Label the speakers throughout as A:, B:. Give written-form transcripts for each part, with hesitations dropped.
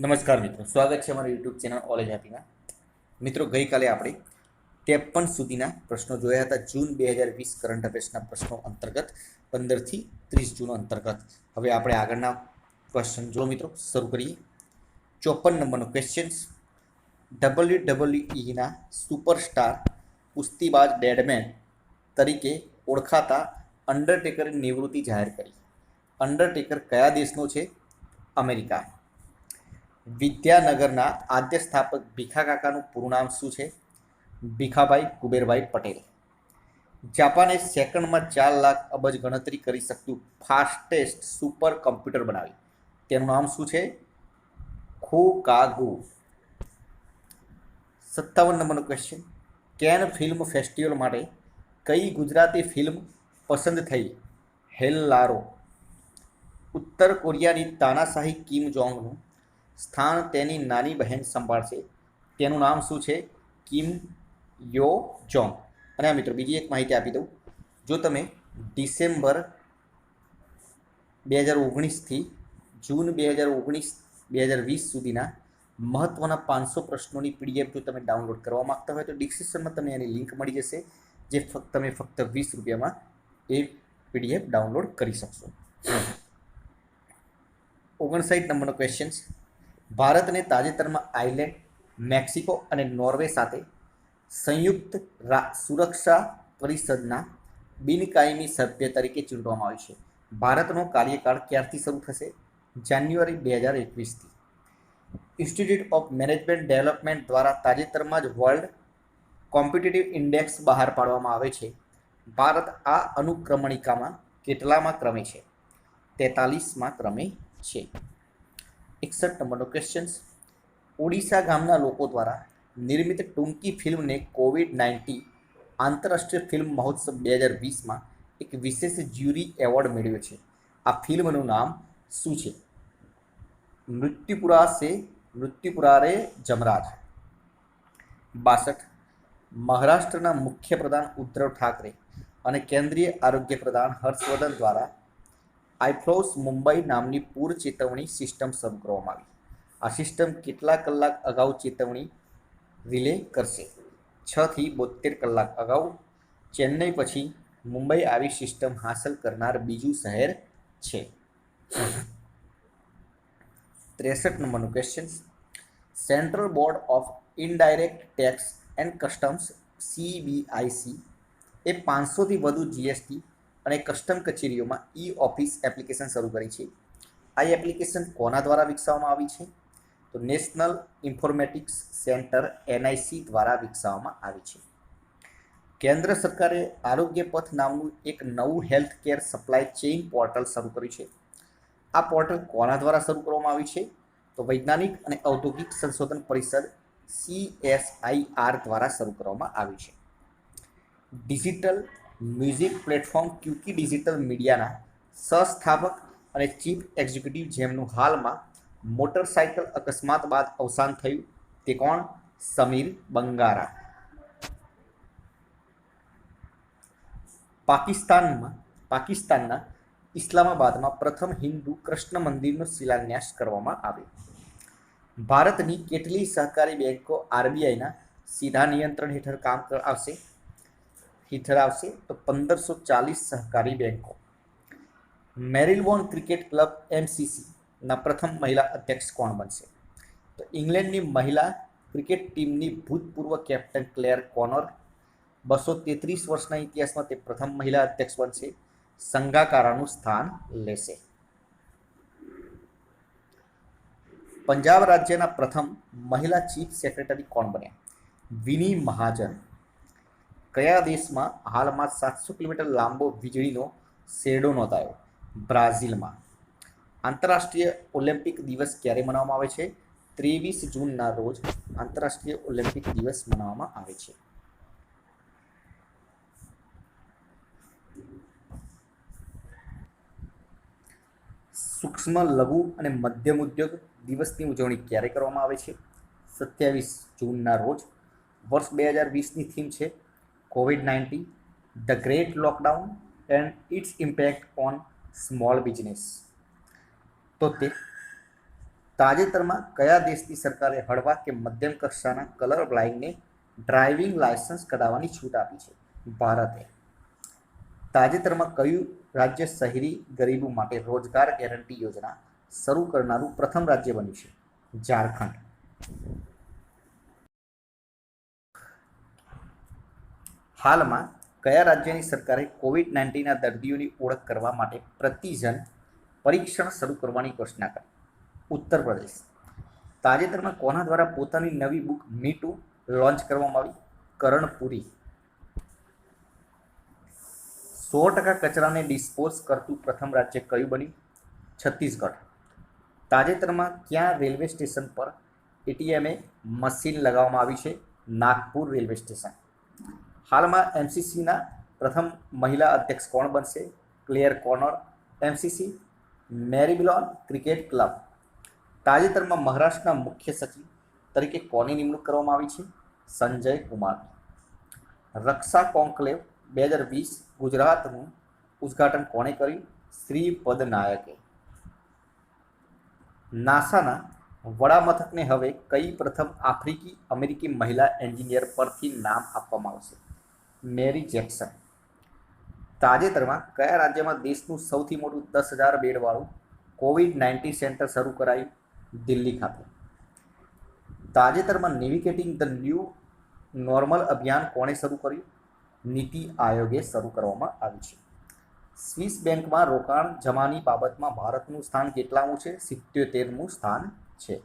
A: નમસ્કાર મિત્રો, સ્વાગત છે અમારી યુટ્યુબ ચેનલ ઓલેજ હેપીમાં. મિત્રો, ગઈકાલે આપણે 53 સુધીના પ્રશ્નો જોયા હતા. જૂન 2020 કરંટ અફેર્સના પ્રશ્નો અંતર્ગત 15થી 30 જૂન અંતર્ગત. હવે આપણે આગળના ક્વેશ્ચન જો મિત્રો શરૂ કરીએ. 54 નંબરનો ક્વેશ્ચન. WWEના સુપરસ્ટાર કુસ્તીબાજ ડેડમેન તરીકે ઓળખાતા અંડરટેકરે નિવૃત્તિ જાહેર કરી. અંડરટેકર કયા દેશનો છે? અમેરિકા. વિદ્યાનગરના આદ્ય સ્થાપક ભીખા કાકાનું પૂરું નામ શું છે? ભીખાભાઈ કુબેરભાઈ પટેલ. જાપાને સેકન્ડમાં 4 લાખ અબજ ગણતરી કરી શકતું ફાસ્ટેસ્ટ સુપર કમ્પ્યુટર બનાવ્યું. તેનું નામ શું છે? ખોકાગુ. 57 નંબરનો ક્વેશ્ચન. કેન ફિલ્મ ફેસ્ટિવલ માટે કઈ ગુજરાતી ફિલ્મ પસંદ થઈ? હેલ્લારો. ઉત્તર કોરિયાની તાનાશાહી કિમ જોંગનું સ્થાન તેની નાની બહેન સંભાળશે. તેનું નામ શું છે? કિમ યો જોંગ. અને આ મિત્રો બીજી એક માહિતી આપી દઉં. જો તમે ડિસેમ્બર 2019થી જૂન 2020 સુધીના મહત્ત્વના 500 પ્રશ્નોની પીડીએફ જો તમે ડાઉનલોડ કરવા માગતા હોય તો ડિસ્ક્રિપ્શનમાં તમને એની લિંક મળી જશે, જે તમે ફક્ત 20 રૂપિયામાં એ પીડીએફ ડાઉનલોડ કરી શકશો. 59 નંબરનો ક્વેશ્ચન. ભારતને તાજેતરમાં આઇલેન્ડ, મેક્સિકો અને નોર્વે સાથે સંયુક્ત સુરક્ષા પરિષદના બિનકાયમી સભ્ય તરીકે ચૂંટવામાં આવ્યું છે. ભારતનો કાર્યકાળ ક્યારથી શરૂ થશે? જાન્યુઆરી 2021થી. ઇન્સ્ટિટ્યૂટ ઓફ મેનેજમેન્ટ ડેવલપમેન્ટ દ્વારા તાજેતરમાં જ વર્લ્ડ કોમ્પિટિટિવ ઇન્ડેક્સ બહાર પાડવામાં આવે છે. ભારત આ અનુક્રમણિકામાં કેટલામાં ક્રમે છે? 43માં ક્રમે છે. 61 નંબરનો ક્વેશ્ચન. ઓડિશા ગામના લોકો દ્વારા નિર્મિત ટૂંકી ફિલ્મને COVID-19 આંતરરાષ્ટ્રીય ફિલ્મ મહોત્સવ 2020માં એક વિશેષ જ્યુરી એવોર્ડ મેળવ્યો છે. આ ફિલ્મનું નામ શું છે? મૃત્યુપુરા રે જમરાજ. 62. મહારાષ્ટ્રના મુખ્યપ્રધાન ઉદ્ધવ ઠાકરે અને કેન્દ્રીય આરોગ્ય પ્રધાન હર્ષવર્ધન દ્વારા આઈફ્લોસ મુંબઈ નામની પૂર ચેતવણી સિસ્ટમ શરૂ કરવામાં આવી. આ સિસ્ટમ કેટલા કલાક અગાઉ ચેતવણી રિલે કરશે? 6 થી 72 કલાક અગાઉ. ચેન્નઈ પછી મુંબઈ આવી સિસ્ટમ હાંસલ કરનાર બીજું શહેર છે. 63 નંબરનું question. Central board of indirect tax and customs CBIC એ 500થી વધુ જીએસટી અને કસ્ટમ કચેરીઓમાં ઓફિસ એપ્લિકેશન શરૂ કરી છે. આ એપ્લિકેશન કોના દ્વારા વિકસાવવામાં આવી છે? તો નેશનલ ઇન્ફોર્મેટિક્સ સેન્ટર NIC દ્વારા વિકસાવવામાં આવી છે. કેન્દ્ર સરકારે આરોગ્ય પથ નામનું એક નવું health care supply chain portal શરૂ કર્યું છે. આ પોર્ટલ કોના દ્વારા શરૂ કરવામાં આવ્યું છે? તો વૈજ્ઞાનિક અને ઔદ્યોગિક સંશોધન પરિષદ CSIR દ્વારા શરૂ કરવામાં આવ્યું છે. ડિજિટલ મ્યુઝિક પ્લેટફોર્મ ક્યુકી ડિજિટલ મીડિયાના સહસ્થાપક અને ચીફ એક્ઝિક્યુટિવ જેમનું હાલમાં મોટરસાયકલ અકસ્માત બાદ અવસાન થયું તે કોણ? સમીર બંગારા. પાકિસ્તાનના ઇસ્લામાબાદમાં પ્રથમ હિન્દુ કૃષ્ણ મંદિરનો શિલાન્યાસ કરવામાં આવ્યો. ભારતની કેટલી સહકારી બેંકો RBIના સીધા નિયંત્રણ હેઠળ આવશે? તો 1540 સહકારી બેંકો. મેરીલબોર્ન ક્રિકેટ ક્લબ MCC ના પ્રથમ મહિલા અધ્યક્ષ કોણ બનશે? તો ઇંગ્લેન્ડની મહિલા ક્રિકેટ ટીમની ભૂતપૂર્વ કેપ્ટન ક્લેર કોનર 233 વર્ષના ઇતિહાસમાં તે પ્રથમ મહિલા અધ્યક્ષ બનશે. સંગાકારાનું સ્થાન લેશે. પંજાબ રાજ્યના પ્રથમ મહિલા ચીફ સેક્રેટરી કોણ બન્યા? વિની મહાજન. કયા દેશમાં હાલમાં 700 કિલોમીટર લાંબો વીજળીનો શેરડો નોંધાયો? બ્રાઝિલમાં. આંતરરાષ્ટ્રીય ઓલિમ્પિક દિવસ ક્યારે મનાવવામાં આવે છે? 23 જૂનના રોજ આંતરરાષ્ટ્રીય ઓલિમ્પિક દિવસ મનાવવામાં આવે છે. સૂક્ષ્મ, લઘુ અને મધ્યમ ઉદ્યોગ દિવસની ઉજવણી ક્યારે કરવામાં આવે છે? 27 જૂનના રોજ. વર્ષ 2020ની થીમ છે COVID-19 the great lockdown and its impact on small business. 73 તાજેતરમાં કયા દેશની સરકારે હળવા કે મધ્યમ કક્ષાના કલર બ્લાઇન્ડને ડ્રાઇવિંગ લાયસન્સ કઢાવવાની છૂટ આપી છે? ભારતે. તાજેતરમાં કયું રાજ્ય શહેરી ગરીબો માટે રોજગાર ગેરંટી યોજના શરૂ કરનારું પ્રથમ રાજ્ય બન્યું છે? ઝારખંડ. હાલમાં કયા રાજ્યની સરકારે કોવિડ-19ના દર્દીઓની ઓળખ કરવા માટે પ્રતિજન પરીક્ષણ શરૂ કરવાની ઘોષણા કરી? ઉત્તર પ્રદેશ. તાજેતરમાં કોના દ્વારા પોતાની નવી બુક મી ટુ લોન્ચ કરવામાં આવી? કરણપુરી. 100% કચરાને ડિસ્પોઝ કરતું પ્રથમ રાજ્ય કયું બન્યું? છત્તીસગઢ. તાજેતરમાં ક્યાં રેલવે સ્ટેશન પર એટીએમએ મશીન લગાવવામાં આવ્યું છે? Nagpur railway station. હાલમાં એમસીસીના પ્રથમ મહિલા અધ્યક્ષ કોણ બનશે? Claire Connor. MCC Marylebone cricket club. તાજેતરમાં મહારાષ્ટ્રના મુખ્ય સચિવ તરીકે કોની નિમણૂક કરવામાં આવી છે? સંજય કુમાર. રક્ષા કોન્ક્લેવ 2020 ગુજરાતનું ઉદ્ઘાટન કોણે કર્યું? શ્રીપદ નાયકે. નાસાના વડામથકને હવે કઈ પ્રથમ આફ્રિકી અમેરિકી મહિલા એન્જિનિયર પરથી નામ આપવામાં આવશે? મેરી જેક્સન. તાજેતરમાં કયા રાજ્યમાં દેશનું સૌથી મોટું 10,000 બેડવાળું કોવિડ-19 સેન્ટર શરૂ કરાયું? દિલ્હી ખાતે. તાજેતરમાં નેવિગેટિંગ ધ ન્યૂ નોર્મલ અભિયાન કોણે શરૂ કર્યું? નીતિ આયોગે શરૂ કરવામાં આવ્યું છે. સ્વિસ બેંકમાં રોકાણ જમાની બાબતમાં ભારતનું સ્થાન કેટલામું છે? 77મું સ્થાન છે.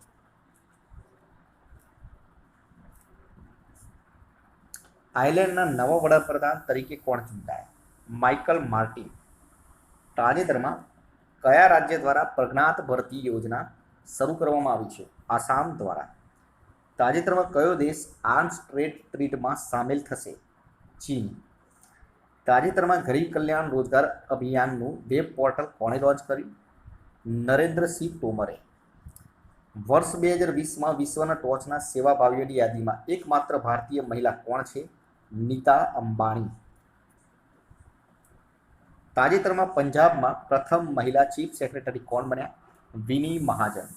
A: આયર્લેન્ડના નવા વડાપ્રધાન તરીકે કોણ ચૂંટાયા? Michael Martin. તાજેતરમાં કયા રાજ્ય દ્વારા પ્રજ્ઞાત ભરતી યોજના શરૂ કરવામાં આવી છે? આસામ દ્વારા. તાજેતરમાં કયો દેશ આર્મ્સ ટ્રેડ ટ્રીટમાં સામેલ થશે? ચીન. તાજેતરમાં ગરીબ કલ્યાણ રોજગાર અભિયાનનું વેબ પોર્ટલ કોણે લોન્ચ કર્યું? નરેન્દ્રસિંહ તોમરે. વર્ષ 2020માં વિશ્વના ટોચના સેવાભાવીઓની યાદીમાં એકમાત્ર ભારતીય મહિલા કોણ છે? નીતા અંબાણી. તાજેતરમાં પંજાબમાં પ્રથમ મહિલા ચીફ સેક્રેટરી કોણ બન્યા? વિની મહાજન.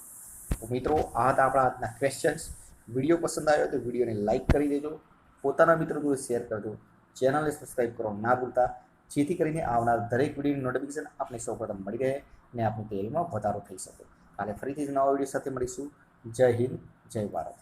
A: તો મિત્રો આ હતા આપણા આજના ક્વેશ્ચન્સ. વિડીયો પસંદ આવ્યો તો વિડીયોને લાઇક કરી દેજો, પોતાના મિત્રો જોડે શેર કરજો, ચેનલને સબસ્ક્રાઈબ કરવાનું ના ભૂલતા, જેથી કરીને આવનાર દરેક વિડીયોની નોટિફિકેશન આપને સૌપ્રથમ મળી રહે અને આપની તૈયારીમાં વધારો થઈ શકે. કાલે ફરીથી નવા વિડીયો સાથે મળીશું. જય હિન્દ, જય ભારત.